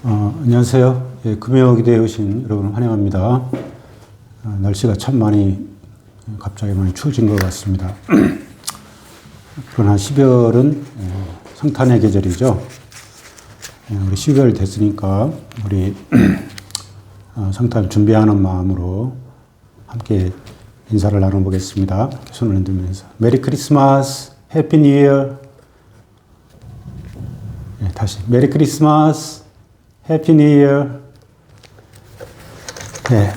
안녕하세요. 예, 금요기대에 오신 여러분 환영합니다. 날씨가 참 갑자기 많이 추워진 것 같습니다. 그러나 12월은 성탄의 계절이죠. 우리 12월 됐으니까 우리 성탄 준비하는 마음으로 함께 인사를 나눠보겠습니다. 손을 흔들면서 메리 크리스마스, 해피 뉴 이어. 다시 메리 크리스마스, 해피 뉴 이어. 네,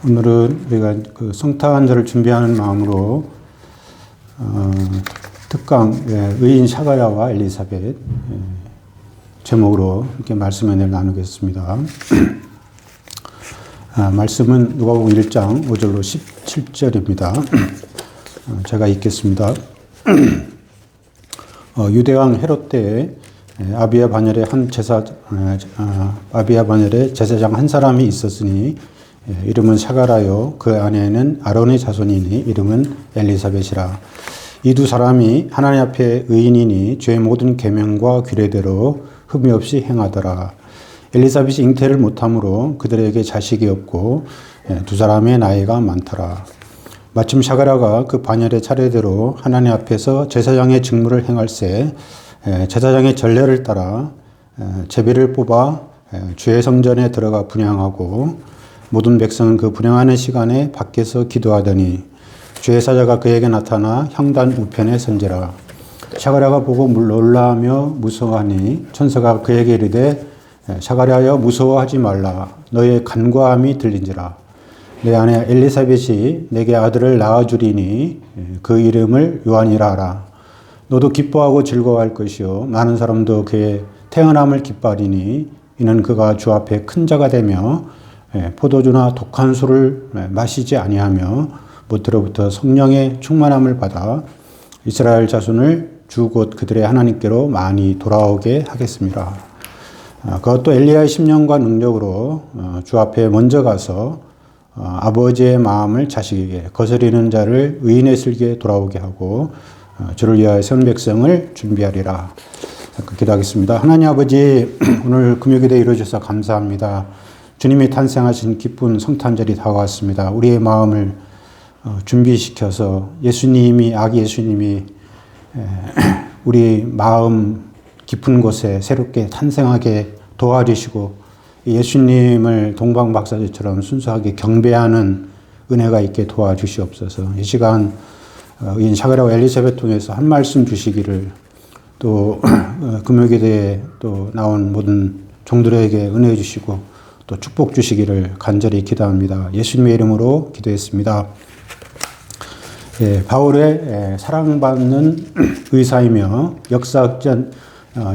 오늘은 우리가 그 성탄절을 준비하는 마음으로 특강 의인 사가랴와 엘리사벳 제목으로 이렇게 말씀을 나누겠습니다. 말씀은 누가복음 1장 5절로 17절입니다. 제가 읽겠습니다. 유대왕 헤롯 때에 아비야 바넬의 제사장 한 사람이 있었으니 이름은 사가랴요 그 아내는 아론의 자손이니 이름은 엘리사벳이라. 이 두 사람이 하나님 앞에 의인이니 죄의 모든 계명과 규례대로 흠이 없이 행하더라. 엘리사벳이 잉태를 못함으로 그들에게 자식이 없고 두 사람의 나이가 많더라. 마침 사가랴가 그 바넬의 차례대로 하나님 앞에서 제사장의 직무를 행할새 제사장의 전례를 따라 제비를 뽑아 주의 성전에 들어가 분향하고 모든 백성은 그 분향하는 시간에 밖에서 기도하더니 주의 사자가 그에게 나타나 향단 우편에 선지라. 사가랴가 보고 놀라며 무서워하니 천사가 그에게 이르되 사가랴여 무서워하지 말라. 너의 간과함이 들린지라. 내 아내 엘리사벳이 내게 아들을 낳아주리니 그 이름을 요한이라 하라. 너도 기뻐하고 즐거워할 것이요 많은 사람도 그의 태어남을 기뻐하리니 이는 그가 주 앞에 큰 자가 되며 포도주나 독한 술을 마시지 아니하며 무트로부터 성령의 충만함을 받아 이스라엘 자손을 주 곧 그들의 하나님께로 많이 돌아오게 하겠습니다. 그것도 엘리야의 심령과 능력으로 주 앞에 먼저 가서 아버지의 마음을 자식에게 거스리는 자를 의인의 슬기에 돌아오게 하고 주를 위하여 선 백성을 준비하리라. 기도하겠습니다. 하나님 아버지, 오늘 금요기대에 이루어져서 감사합니다. 주님이 탄생하신 기쁜 성탄절이 다가왔습니다. 우리의 마음을 준비시켜서 아기 예수님이 우리 마음 깊은 곳에 새롭게 탄생하게 도와주시고 예수님을 동방박사제처럼 순수하게 경배하는 은혜가 있게 도와주시옵소서. 이 시간 의인 사가랴와 엘리사벳 통해서 한 말씀 주시기를 또 금요기대에 또 나온 모든 종들에게 은혜 주시고 또 축복 주시기를 간절히 기도합니다. 예수님의 이름으로 기도했습니다. 바울의 사랑받는 의사이며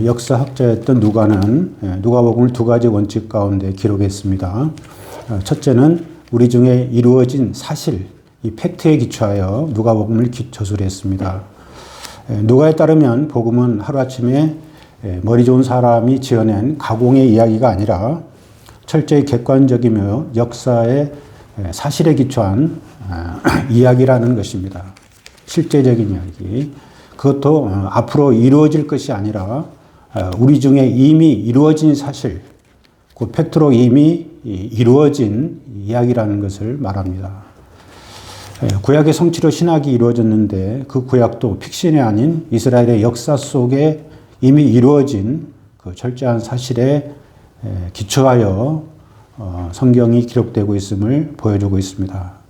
역사학자였던 누가는 누가복음을 두 가지 원칙 가운데 기록했습니다. 첫째는 우리 중에 이루어진 사실, 이 팩트에 기초하여 누가복음을 저술했습니다. 누가에 따르면 복음은 하루아침에 머리 좋은 사람이 지어낸 가공의 이야기가 아니라 철저히 객관적이며 역사의 사실에 기초한 이야기라는 것입니다. 실제적인 이야기. 그것도 앞으로 이루어질 것이 아니라 우리 중에 이미 이루어진 사실, 그 팩트로 이미 이루어진 이야기라는 것을 말합니다. 구약의 성취로 신학이 이루어졌는데 그 구약도 픽션이 아닌 이스라엘의 역사 속에 이미 이루어진 그 철저한 사실에 기초하여 성경이 기록되고 있음을 보여주고 있습니다.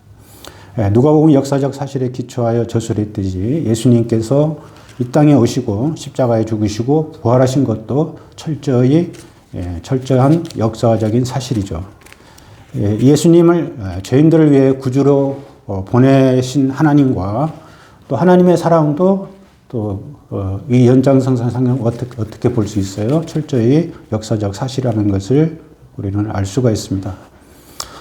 누가복음 역사적 사실에 기초하여 저술했듯이 예수님께서 이 땅에 오시고 십자가에 죽으시고 부활하신 것도 철저한 역사적인 사실이죠. 예수님을 죄인들을 위해 구주로 보내신 하나님과 또 하나님의 사랑도 또 이 연장선상을 어떻게 볼 수 있어요? 철저히 역사적 사실이라는 것을 우리는 알 수가 있습니다.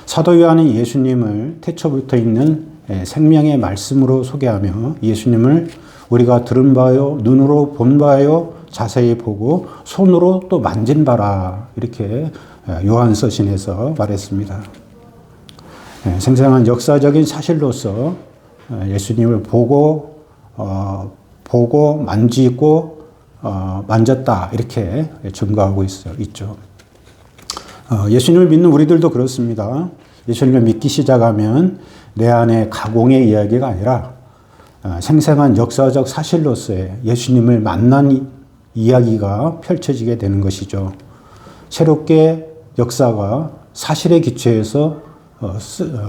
사도 요한이 예수님을 태초부터 있는 생명의 말씀으로 소개하며 예수님을 우리가 들은 바요, 눈으로 본 바요, 자세히 보고 손으로 또 만진 바라 이렇게 요한 서신에서 말했습니다. 생생한 역사적인 사실로서 예수님을 보고 만지고 만졌다 이렇게 증거하고 있죠. 예수님을 믿는 우리들도 그렇습니다. 예수님을 믿기 시작하면 내 안에 가공의 이야기가 아니라 생생한 역사적 사실로서의 예수님을 만난 이야기가 펼쳐지게 되는 것이죠. 새롭게 역사가 사실에 기초해서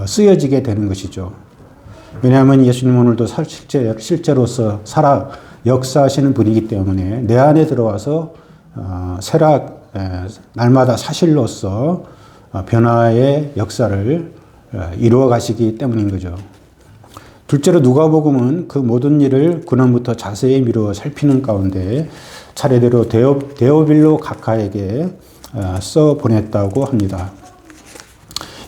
쓰여지게 되는 것이죠. 왜냐하면 예수님 오늘도 실제로서 살아 역사하시는 분이기 때문에 내 안에 들어와서 날마다 사실로서 변화의 역사를 이루어 가시기 때문인 거죠. 둘째로 누가복음은 그 모든 일을 근원부터 자세히 미루어 살피는 가운데 차례대로 데오빌로 각하에게 써 보냈다고 합니다.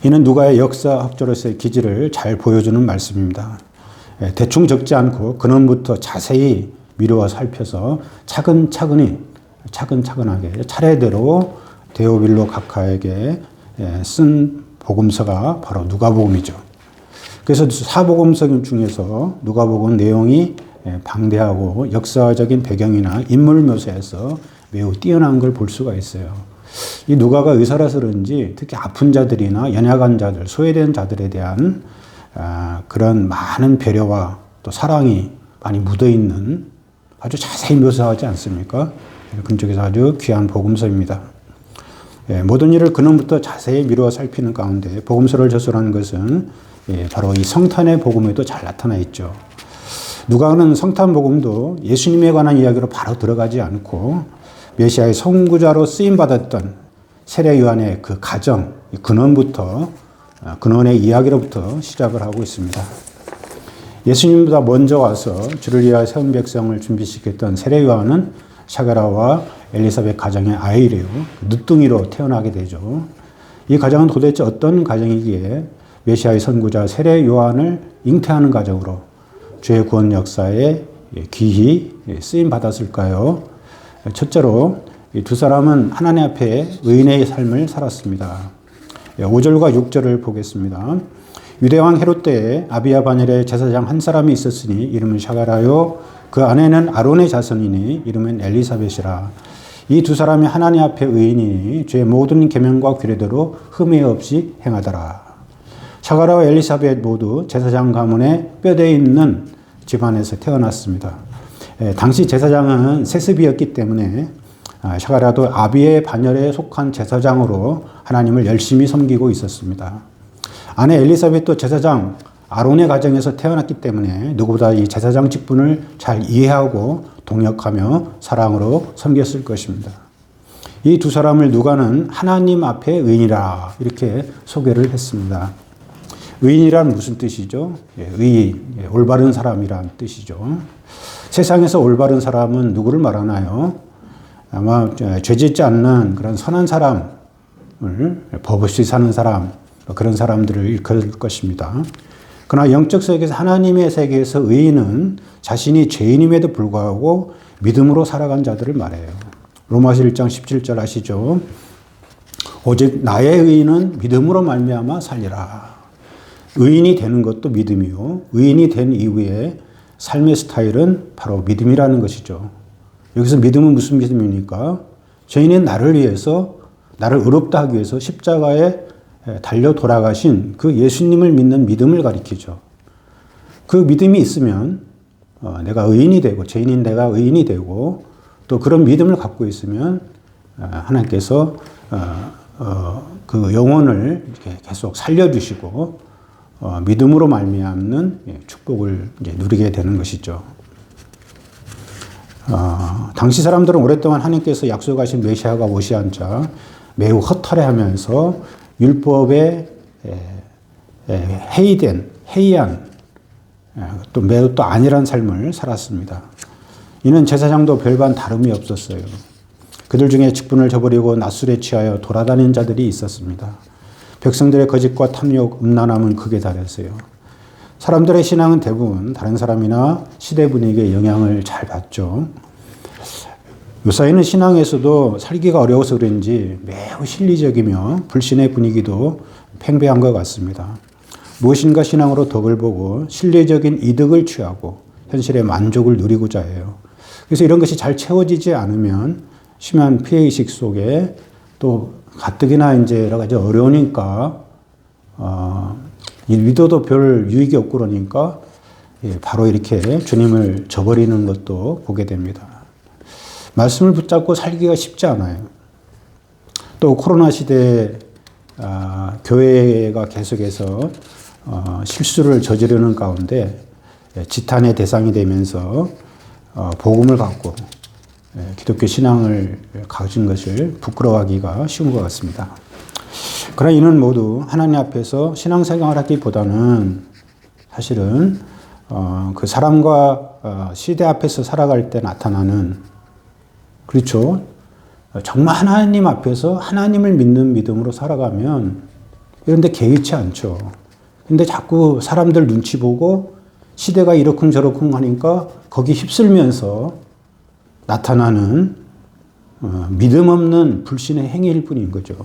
이는 누가의 역사학자로서의 기질을 잘 보여주는 말씀입니다. 대충 적지 않고 근원부터 자세히 미루어 살펴서 차근차근하게 차례대로 데오빌로 각하에게 쓴 복음서가 바로 누가복음이죠. 그래서 사복음서 중에서 누가복음 내용이 방대하고 역사적인 배경이나 인물 묘사에서 매우 뛰어난 걸 볼 수가 있어요. 이 누가가 의사라서 그런지 특히 아픈 자들이나 연약한 자들, 소외된 자들에 대한 그런 많은 배려와 또 사랑이 많이 묻어있는 아주 자세히 묘사하지 않습니까? 그쪽에서 아주 귀한 복음서입니다. 모든 일을 근원부터 자세히 미루어 살피는 가운데 복음서를 저술한 것은 바로 이 성탄의 복음에도 잘 나타나 있죠. 누가는 성탄 복음도 예수님에 관한 이야기로 바로 들어가지 않고 메시아의 선구자로 쓰임받았던 세례 요한의 그 가정, 근원의 이야기로부터 시작을 하고 있습니다. 예수님보다 먼저 와서 주를 위하여 세운 백성을 준비시켰던 세례 요한은 샤가라와 엘리사벳 가정의 아이래요. 늦둥이로 태어나게 되죠. 이 가정은 도대체 어떤 가정이기에 메시아의 선구자 세례 요한을 잉태하는 가정으로 죄의 구원 역사에 귀히 쓰임 받았을까요? 첫째로 이 두 사람은 하나님 앞에 의인의 삶을 살았습니다. 5절과 6절을 보겠습니다. 유대왕 헤롯 때에 아비야 바닐의 제사장 한 사람이 있었으니 이름은 샤가라요 그 아내는 아론의 자손이니 이름은 엘리사벳이라. 이 두 사람이 하나님 앞에 의인이니 죄의 모든 계명과 규례대로 흠이 없이 행하더라. 샤가라와 엘리사벳 모두 제사장 가문의 뼈대 있는 집안에서 태어났습니다. 당시 제사장은 세습이었기 때문에 샤가라도 아비의 반열에 속한 제사장으로 하나님을 열심히 섬기고 있었습니다. 아내 엘리사벳도 제사장 아론의 가정에서 태어났기 때문에 누구보다 이 제사장 직분을 잘 이해하고 동역하며 사랑으로 섬겼을 것입니다. 이 두 사람을 누가는 하나님 앞에 의인이라 이렇게 소개를 했습니다. 의인이란 무슨 뜻이죠? 의인, 올바른 사람이란 뜻이죠. 세상에서 올바른 사람은 누구를 말하나요? 아마 죄짓지 않는 그런 선한 사람을, 법 없이 사는 사람, 그런 사람들을 일컬을 것입니다. 그러나 영적 세계에서 하나님의 세계에서 의인은 자신이 죄인임에도 불구하고 믿음으로 살아간 자들을 말해요. 로마서 1장 17절 아시죠? 오직 나의 의인은 믿음으로 말미암아 살리라. 의인이 되는 것도 믿음이요. 의인이 된 이후에 삶의 스타일은 바로 믿음이라는 것이죠. 여기서 믿음은 무슨 믿음입니까? 죄인인 나를 위해서, 나를 의롭다 하기 위해서 십자가에 달려 돌아가신 그 예수님을 믿는 믿음을 가리키죠. 그 믿음이 있으면 내가 의인이 되고, 죄인인 내가 의인이 되고, 또 그런 믿음을 갖고 있으면 하나님께서 그 영혼을 이렇게 계속 살려주시고 믿음으로 말미암는 축복을 이제 누리게 되는 것이죠. 당시 사람들은 오랫동안 하나님께서 약속하신 메시아가 오시 앉아 매우 허탈해하면서 율법에 해이한 또 매우 또 안일한 삶을 살았습니다. 이는 제사장도 별반 다름이 없었어요. 그들 중에 직분을 저버리고 낮술에 취하여 돌아다니는 자들이 있었습니다. 백성들의 거짓과 탐욕, 음란함은 극에 달했어요. 사람들의 신앙은 대부분 다른 사람이나 시대 분위기의 영향을 잘 받죠. 요사이는 신앙에서도 살기가 어려워서 그런지 매우 실리적이며 불신의 분위기도 팽배한 것 같습니다. 무엇인가 신앙으로 덕을 보고 실리적인 이득을 취하고 현실의 만족을 누리고자 해요. 그래서 이런 것이 잘 채워지지 않으면 심한 피해의식 속에 또 가뜩이나 이제 여러 가지 어려우니까, 이 믿어도 별 유익이 없고 그러니까 바로 이렇게 주님을 저버리는 것도 보게 됩니다. 말씀을 붙잡고 살기가 쉽지 않아요. 또 코로나 시대에 교회가 계속해서 실수를 저지르는 가운데 지탄의 대상이 되면서 복음을 갖고 기독교 신앙을 가진 것을 부끄러워하기가 쉬운 것 같습니다. 그러나 이는 모두 하나님 앞에서 신앙생활을 하기보다는 사실은 그 사람과 시대 앞에서 살아갈 때 나타나는, 그렇죠, 정말 하나님 앞에서 하나님을 믿는 믿음으로 살아가면 이런 데 개의치 않죠. 근데 자꾸 사람들 눈치 보고 시대가 이러쿵저러쿵 하니까 거기 휩쓸면서 나타나는 믿음 없는 불신의 행위일 뿐인 거죠.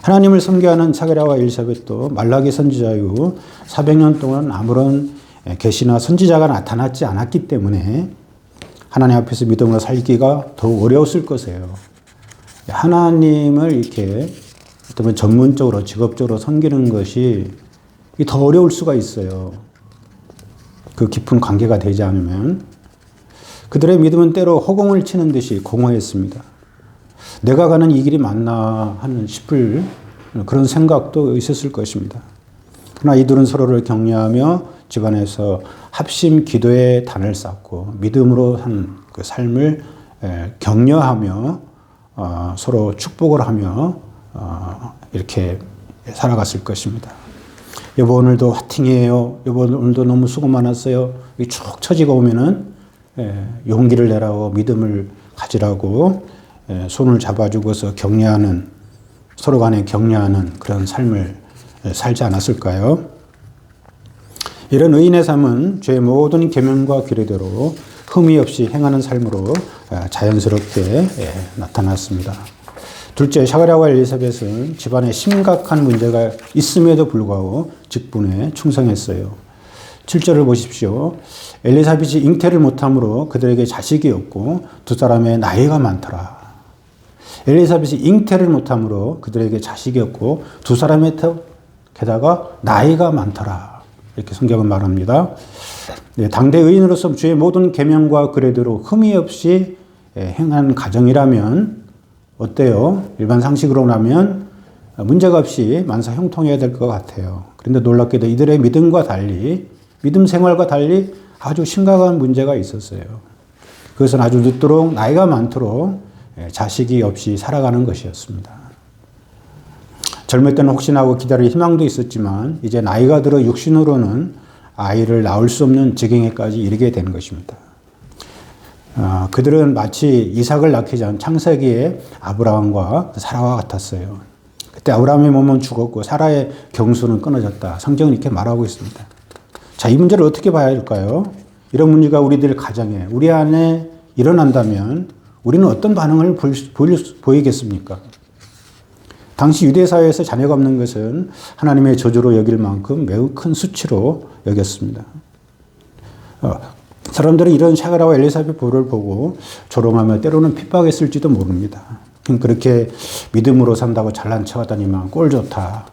하나님을 섬겨하는 사가랴와 엘리사벳도 말라기 선지자 이후 400년 동안 아무런 계시나 선지자가 나타나지 않았기 때문에 하나님 앞에서 믿음으로 살기가 더욱 어려웠을 것이에요. 하나님을 이렇게 어떤 전문적으로 직업적으로 섬기는 것이 더 어려울 수가 있어요. 그 깊은 관계가 되지 않으면. 그들의 믿음은 때로 허공을 치는 듯이 공허했습니다. 내가 가는 이 길이 맞나 하는 싶을 그런 생각도 있었을 것입니다. 그러나 이들은 서로를 격려하며 집안에서 합심 기도의 단을 쌓고 믿음으로 한 그 삶을 격려하며 서로 축복을 하며 이렇게 살아갔을 것입니다. 여보 오늘도 화팅이에요. 여보 오늘도 너무 수고 많았어요. 쭉 처지가 오면은 용기를 내라고 믿음을 가지라고 손을 잡아주고서 격려하는, 서로 간에 격려하는 그런 삶을 살지 않았을까요? 이런 의인의 삶은 죄의 모든 계명과 규례대로 흠이 없이 행하는 삶으로 자연스럽게 나타났습니다. 둘째, 사가랴와 엘리사벳은 집안에 심각한 문제가 있음에도 불구하고 직분에 충성했어요. 7절을 보십시오. 엘리사벳이 잉태를 못함으로 그들에게 자식이 없고 두 사람의 나이가 많더라. 엘리사벳이 잉태를 못함으로 그들에게 자식이 없고 두 사람의 게다가 나이가 많더라. 이렇게 성경은 말합니다. 당대 의인으로서 주의 모든 계명과 규례대로 흠이 없이 행한 가정이라면 어때요? 일반 상식으로 나면 문제가 없이 만사 형통해야 될 것 같아요. 그런데 놀랍게도 이들의 믿음과 달리, 믿음 생활과 달리 아주 심각한 문제가 있었어요. 그것은 아주 늦도록 나이가 많도록 자식이 없이 살아가는 것이었습니다. 젊을 때는 혹시나 하고 기다릴 희망도 있었지만 이제 나이가 들어 육신으로는 아이를 낳을 수 없는 지경에까지 이르게 된 것입니다. 그들은 마치 이삭을 낳기 전 창세기의 아브라함과 사라와 같았어요. 그때 아브라함의 몸은 죽었고 사라의 경수는 끊어졌다. 성경은 이렇게 말하고 있습니다. 자, 이 문제를 어떻게 봐야 할까요? 이런 문제가 우리들 가정에, 우리 안에 일어난다면 우리는 어떤 반응을 보이겠습니까? 당시 유대사회에서 자녀가 없는 것은 하나님의 저주로 여길 만큼 매우 큰 수치로 여겼습니다. 사람들은 이런 사가랴와 엘리사벳 부부를 보고 조롱하며 때로는 핍박했을지도 모릅니다. 그렇게 믿음으로 산다고 잘난 척하다니만 꼴 좋다.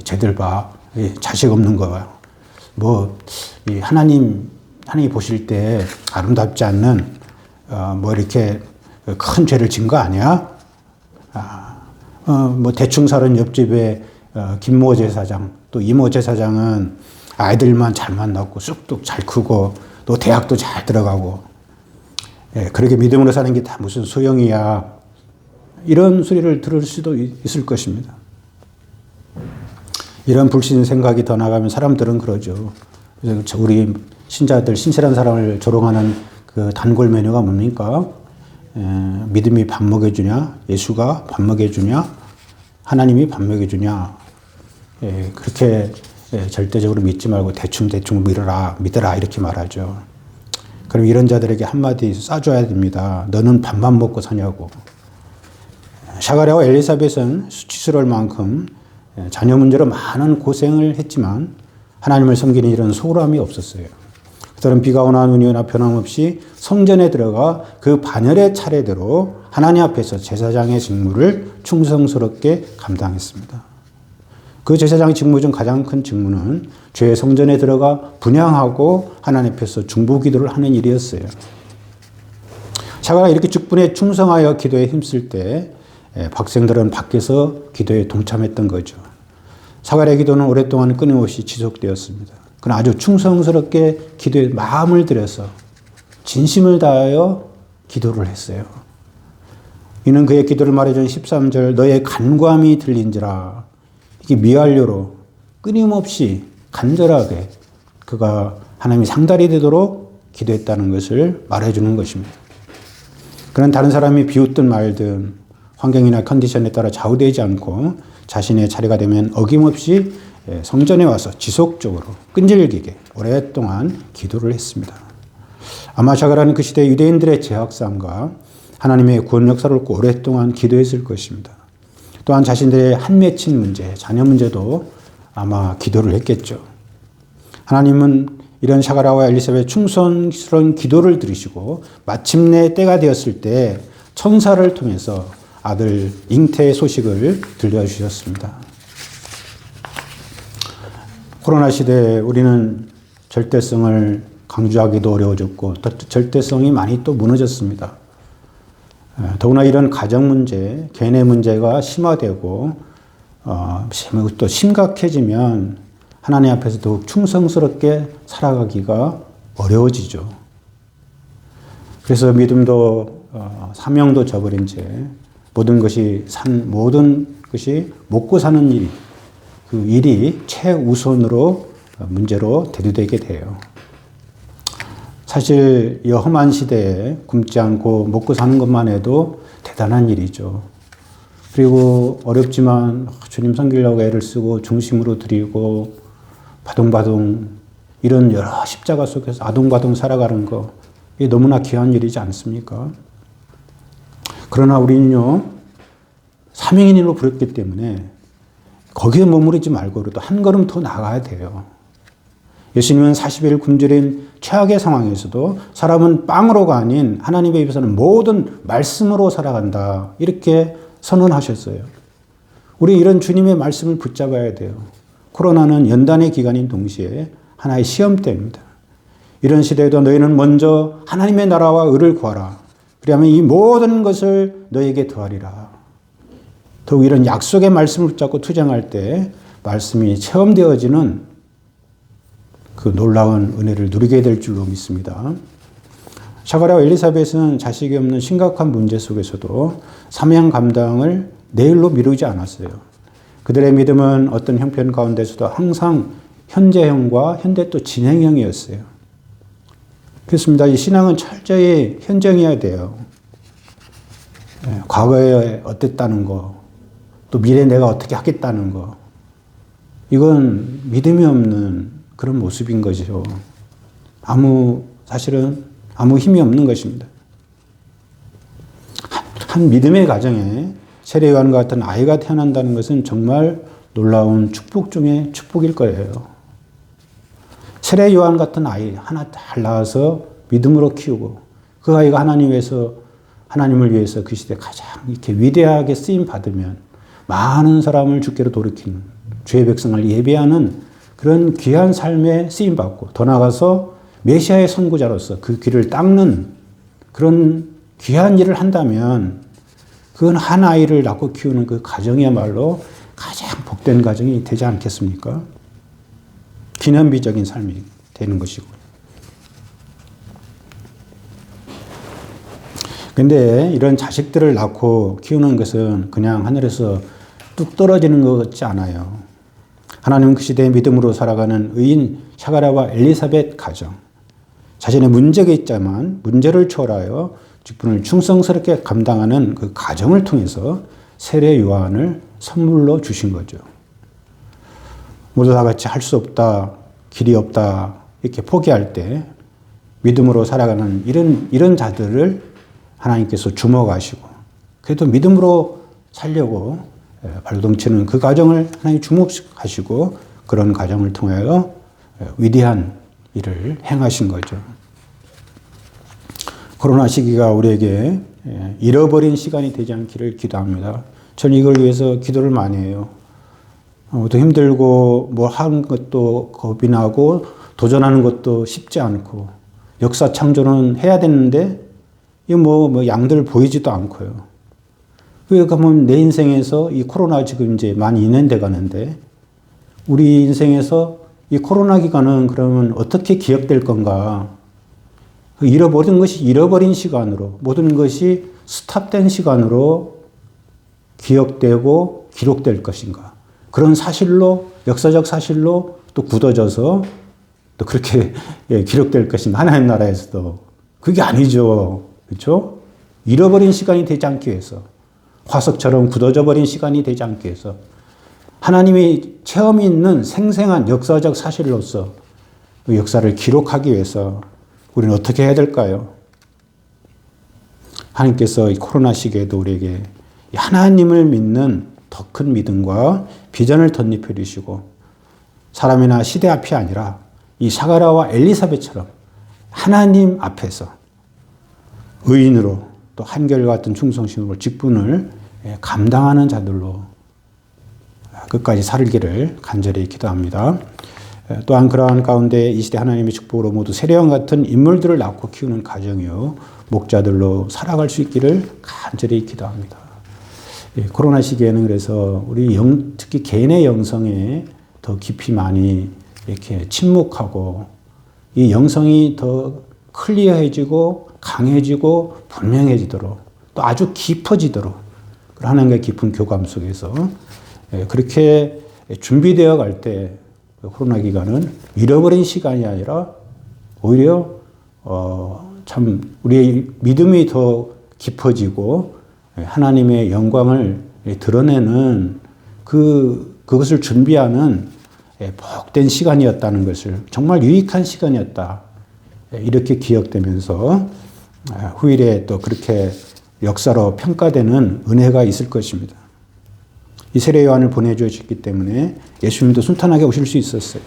쟤들 봐. 자식 없는 거야. 하나님이 보실 때 아름답지 않는 이렇게 큰 죄를 진 거 아니야? 대충 사는 옆집에 김모 제사장, 또 이모 제사장은 아이들만 잘 만났고 쑥쑥 잘 크고 또 대학도 잘 들어가고, 그렇게 믿음으로 사는 게 다 무슨 소용이야. 이런 소리를 들을 수도 있을 것입니다. 이런 불신 생각이 더 나가면 사람들은 그러죠. 그래서 우리 신자들, 신실한 사람을 조롱하는 그 단골 메뉴가 뭡니까? 믿음이 밥 먹여주냐? 예수가 밥 먹여주냐? 하나님이 밥 먹여주냐? 그렇게 절대적으로 믿지 말고 대충 믿어라 이렇게 말하죠. 그럼 이런 자들에게 한마디 쏴줘야 됩니다. 너는 밥만 먹고 사냐고. 사가랴와 엘리사벳은 수치스러울 만큼 자녀 문제로 많은 고생을 했지만 하나님을 섬기는 이런 소홀함이 없었어요. 그들은 비가 오나 눈이 오나 변함없이 성전에 들어가 그 반열의 차례대로 하나님 앞에서 제사장의 직무를 충성스럽게 감당했습니다. 그 제사장의 직무 중 가장 큰 직무는 죄의 성전에 들어가 분향하고 하나님 앞에서 중보기도를 하는 일이었어요. 사가랴가 이렇게 직분에 충성하여 기도에 힘쓸 때 백성들은 밖에서 기도에 동참했던 거죠. 사가랴의 기도는 오랫동안 끊임없이 지속되었습니다. 그는 아주 충성스럽게 기도에 마음을 들여서 진심을 다하여 기도를 했어요. 이는 그의 기도를 말해준 13절 너의 간구함이 들린지라 이게 미완료로 끊임없이 간절하게 그가 하나님이 상달이 되도록 기도했다는 것을 말해주는 것입니다. 그는 다른 사람이 비웃든 말든 환경이나 컨디션에 따라 좌우되지 않고 자신의 차례가 되면 어김없이 성전에 와서 지속적으로 끈질기게 오랫동안 기도를 했습니다. 아마 사가랴는 그 시대 유대인들의 죄악sam과 하나님의 구원 역사를 놓고 오랫동안 기도했을 것입니다. 또한 자신들의 한 맺힌 문제, 자녀 문제도 아마 기도를 했겠죠. 하나님은 이런 사가랴와 엘리사벳의 충성스러운 기도를 들으시고 마침내 때가 되었을 때 천사를 통해서 아들 잉태의 소식을 들려주셨습니다. 코로나 시대에 우리는 절대성을 강조하기도 어려워졌고 또 절대성이 많이 또 무너졌습니다. 더구나 이런 가정 문제, 개인의 문제가 심화되고 또 심각해지면 하나님 앞에서 더욱 충성스럽게 살아가기가 어려워지죠. 그래서 믿음도 사명도 저버린 채 모든 것이 먹고 사는 일, 그 일이 최우선으로 문제로 대두되게 돼요. 사실 이 험한 시대에 굶지 않고 먹고 사는 것만 해도 대단한 일이죠. 그리고 어렵지만 주님 섬기려고 애를 쓰고 중심으로 드리고 바둥바둥 이런 여러 십자가 속에서 아둥바둥 살아가는 거 이게 너무나 귀한 일이지 않습니까? 그러나 우리는요 사명인 일로 부르기 때문에 거기에 머무르지 말고 그래도 한 걸음 더 나가야 돼요. 예수님은 40일 굶주린 최악의 상황에서도 사람은 빵으로가 아닌 하나님의 입에서는 모든 말씀으로 살아간다. 이렇게 선언하셨어요. 우리 이런 주님의 말씀을 붙잡아야 돼요. 코로나는 연단의 기간인 동시에 하나의 시험대입니다. 이런 시대에도 너희는 먼저 하나님의 나라와 의를 구하라. 그리하면 이 모든 것을 너에게 더하리라. 더욱 이런 약속의 말씀을 붙잡고 투쟁할 때 말씀이 체험되어지는 그 놀라운 은혜를 누리게 될 줄로 믿습니다. 사가랴와 엘리사벳은 자식이 없는 심각한 문제 속에서도 사명 감당을 내일로 미루지 않았어요. 그들의 믿음은 어떤 형편 가운데서도 항상 현재형과 현대 또 진행형이었어요. 그렇습니다. 이 신앙은 철저히 현정해야 돼요. 과거에 어땠다는 거, 또 미래에 내가 어떻게 하겠다는 거, 이건 믿음이 없는 그런 모습인 것이죠. 사실은 아무 힘이 없는 것입니다. 한 믿음의 가정에 세례 요한과 같은 아이가 태어난다는 것은 정말 놀라운 축복 중에 축복일 거예요. 세례 요한 같은 아이 하나 잘 낳아서 믿음으로 키우고 그 아이가 하나님을 위해서 그 시대에 가장 이렇게 위대하게 쓰임 받으면 많은 사람을 주께로 돌이키는 주의 백성을 예배하는 그런 귀한 삶에 쓰임 받고 더 나아가서 메시아의 선구자로서 그 길을 닦는 그런 귀한 일을 한다면 그건 한 아이를 낳고 키우는 그 가정이야말로 가장 복된 가정이 되지 않겠습니까? 기념비적인 삶이 되는 것이고. 그런데 이런 자식들을 낳고 키우는 것은 그냥 하늘에서 뚝 떨어지는 것 같지 않아요. 하나님은 그 시대의 믿음으로 살아가는 의인 사가랴와 엘리사벳 가정, 자신의 문제가 있지만 문제를 초월하여 직분을 충성스럽게 감당하는 그 가정을 통해서 세례 요한을 선물로 주신 거죠. 모두 다 같이 할 수 없다, 길이 없다 이렇게 포기할 때 믿음으로 살아가는 이런 자들을 하나님께서 주목하시고 그래도 믿음으로 살려고 발동치는 그 가정을 하나님 주목하시고 그런 가정을 통하여 위대한 일을 행하신 거죠. 코로나 시기가 우리에게 잃어버린 시간이 되지 않기를 기도합니다. 저는 이걸 위해서 기도를 많이 해요. 또 힘들고 뭐 하는 것도 겁이 나고 도전하는 것도 쉽지 않고 역사 창조는 해야 되는데 이 뭐 양들 보이지도 않고요. 그러면 내 인생에서 이 코로나 지금 이제 만 2년 돼 가는데 우리 인생에서 이 코로나 기간은 그러면 어떻게 기억될 건가? 잃어버린 것이 잃어버린 시간으로 모든 것이 스탑된 시간으로 기억되고 기록될 것인가? 그런 사실로 역사적 사실로 또 굳어져서 또 그렇게 기록될 것인가? 하나님 나라에서도 그게 아니죠, 그렇죠? 잃어버린 시간이 되지 않기 위해서 화석처럼 굳어져 버린 시간이 되지 않기 위해서 하나님이 체험이 있는 생생한 역사적 사실로서 그 역사를 기록하기 위해서 우리는 어떻게 해야 될까요? 하나님께서 이 코로나 시기에도 우리에게 하나님을 믿는 더 큰 믿음과 비전을 덧입혀 주시고 사람이나 시대 앞이 아니라 이 사가랴와 엘리사벳처럼 하나님 앞에서 의인으로 또 한결같은 충성심으로 직분을 감당하는 자들로 끝까지 살기를 간절히 기도합니다. 또한 그러한 가운데 이 시대 하나님의 축복으로 모두 세례와 같은 인물들을 낳고 키우는 가정이요 목자들로 살아갈 수 있기를 간절히 기도합니다. 코로나 시기에는 그래서 우리 특히 개인의 영성에 더 깊이 많이 이렇게 침묵하고 이 영성이 더 클리어해지고 강해지고 분명해지도록 또 아주 깊어지도록 하나님과의 깊은 교감 속에서 그렇게 준비되어 갈 때 코로나 기간은 잃어버린 시간이 아니라 오히려 참 우리의 믿음이 더 깊어지고 하나님의 영광을 드러내는 그것을 준비하는 복된 시간이었다는 것을 정말 유익한 시간이었다. 이렇게 기억되면서 후일에 또 그렇게 역사로 평가되는 은혜가 있을 것입니다. 이 세례 요한을 보내주셨기 때문에 예수님도 순탄하게 오실 수 있었어요.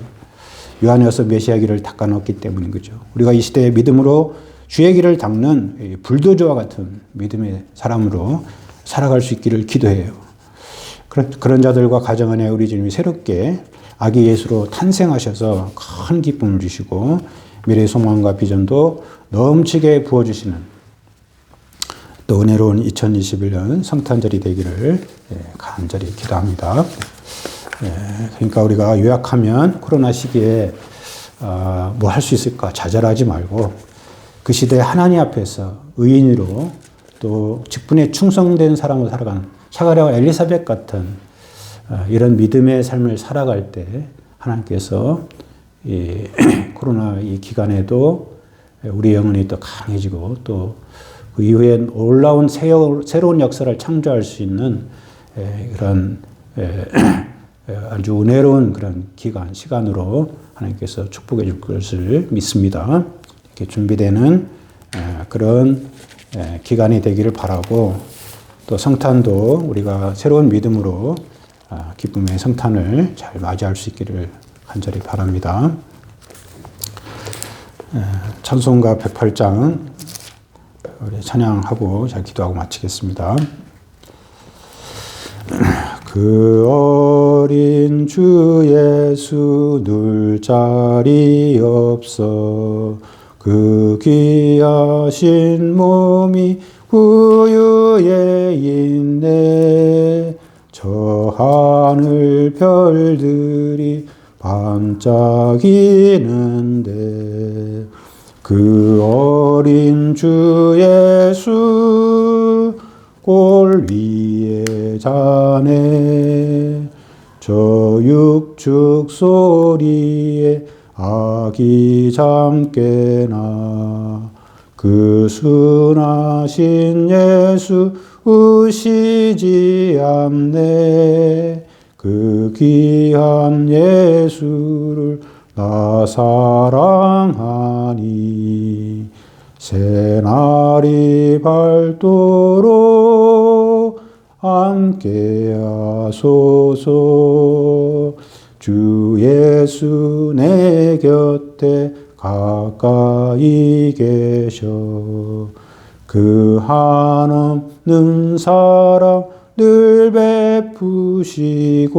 요한이 와서 메시아기를 닦아놓았기 때문인 거죠. 우리가 이 시대의 믿음으로 주의 길을 닦는 불도저와 같은 믿음의 사람으로 살아갈 수 있기를 기도해요. 그런 자들과 가정 안에 우리 주님이 새롭게 아기 예수로 탄생하셔서 큰 기쁨을 주시고 미래의 소망과 비전도 넘치게 부어주시는 또 은혜로운 2021년 성탄절이 되기를 간절히 기도합니다. 그러니까 우리가 요약하면 코로나 시기에 뭐 할 수 있을까 좌절하지 말고 그 시대 하나님 앞에서 의인으로 또 직분에 충성된 사람으로 살아가는 사가랴와 엘리사벳 같은 이런 믿음의 삶을 살아갈 때 하나님께서 이 코로나 이 기간에도 우리 영혼이 또 강해지고 또 그 이후에 놀라운 새로운 역사를 창조할 수 있는 그런 아주 은혜로운 그런 시간으로 하나님께서 축복해 줄 것을 믿습니다. 이렇게 준비되는 그런 기간이 되기를 바라고 또 성탄도 우리가 새로운 믿음으로 기쁨의 성탄을 잘 맞이할 수 있기를 간절히 바랍니다. 찬송가 108장 우리 찬양하고 잘 기도하고 마치겠습니다. 그 어린 주 예수 눌 자리 없어 그 귀하신 몸이 구유에 있네 저 하늘 별들이 반짝이는데 그 어린 주 예수 골 위에 자네 저 육축 소리에 아기 잠깨나 그 순하신 예수 우시지 않네 그 귀한 예수를 나 사랑하니 새날이 밝도록 함께하소서 주 예수 내 곁에 가까이 계셔 그 한없는 사랑 늘 베푸시고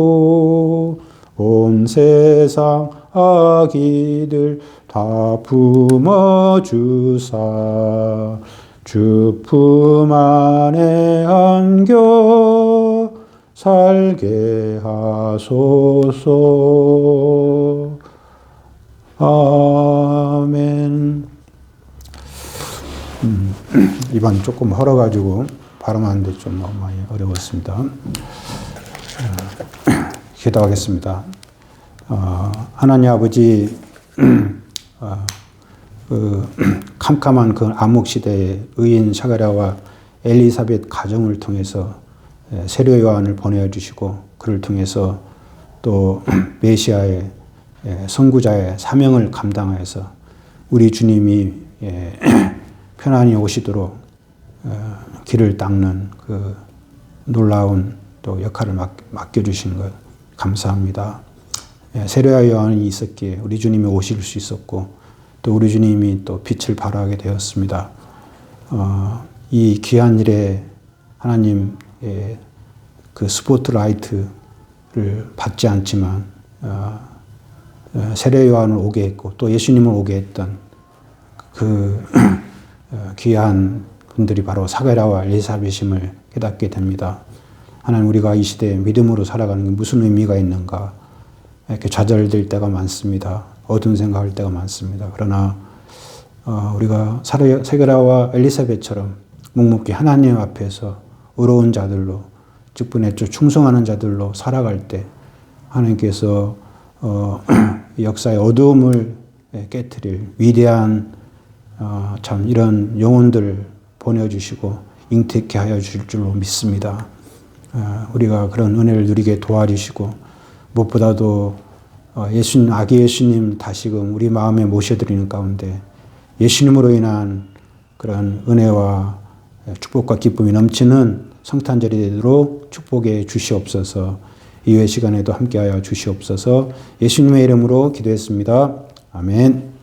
온 세상 아기들 다 품어주사 주 품 안에 안겨 살게 하소서. 아멘. 입안이 조금 헐어가지고 발음하는데 좀 많이 어려웠습니다. 기도하겠습니다. 하나님 아버지, 캄캄한 그 암흑 시대에 의인 사가랴와 엘리사벳 가정을 통해서 세례 요한을 보내주시고 그를 통해서 또 메시아의 선구자의 사명을 감당하여서 우리 주님이 편안히 오시도록 길을 닦는 그 놀라운 또 역할을 맡겨주신 것 감사합니다. 세례 요한이 있었기에 우리 주님이 오실 수 있었고 또 우리 주님이 또 빛을 발하게 되었습니다. 이 귀한 일에 하나님 그 스포트라이트를 받지 않지만 세례 요한을 오게 했고 또 예수님을 오게 했던 그 귀한 분들이 바로 사가랴와 엘리사벳임을 깨닫게 됩니다. 하나님 우리가 이 시대에 믿음으로 살아가는 게 무슨 의미가 있는가 이렇게 좌절될 때가 많습니다. 어두운 생각할 때가 많습니다. 그러나 우리가 사가랴와 엘리사벳처럼 묵묵히 하나님 앞에서 의로운 자들로 직분에 충성하는 자들로 살아갈 때 하나님께서 역사의 어두움을 깨트릴 위대한 참 이런 영혼들을 보내주시고 잉태케 하여 주실 줄로 믿습니다. 우리가 그런 은혜를 누리게 도와주시고 무엇보다도 예수님, 아기 예수님 다시금 우리 마음에 모셔드리는 가운데 예수님으로 인한 그런 은혜와 축복과 기쁨이 넘치는 성탄절이 되도록 축복해 주시옵소서. 이후의 시간에도 함께하여 주시옵소서. 예수님의 이름으로 기도했습니다. 아멘.